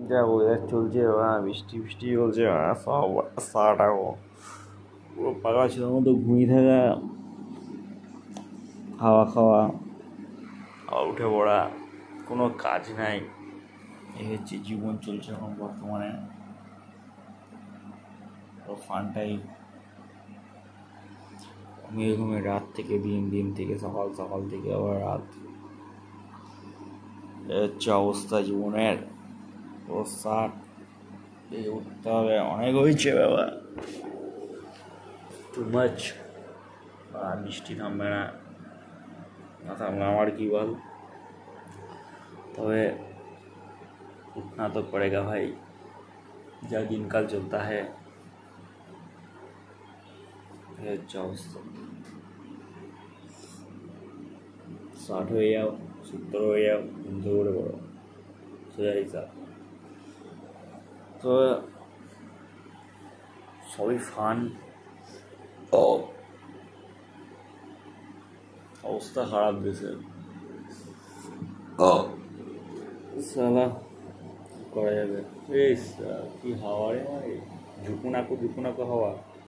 যা ওয়েদার চলছে বৃষ্টি বৃষ্টি চলছে সব সারাটা পুরো পাকা ছেলের মতো ঘুমিয়ে থাকা, খাওয়া খাওয়া আর উঠে পড়া, কোনো কাজ নাই। এই হচ্ছে জীবন চলছে এখন বর্তমানে। ফানটাই ঘুমিয়ে ঘুমিয়ে রাত থেকে দিন, দিন থেকে সকাল, সকাল থেকে আবার রাত। হচ্ছে অবস্থা জীবনের। অবস্থা উঠতে হবে, অনেক হয়েছে বাবা, টু মাচ। আর বৃষ্টি থামবে না, না থামলে আমার কি বল। তবে उठना तो पड़ेगा भाई, যা দিনকাল চলতা है। অবস্থা 60 হয়ে যাও, 70 হয়ে যাও, ঘুমতে পড়ে পড়ো, সোজা হিসাব। তো সবই ফান। অবস্থা খারাপ দেশের। সালা করা যাবে। এই কি হাওয়া রে, ঝুকুনাকু ঝুকুনাকু হাওয়া।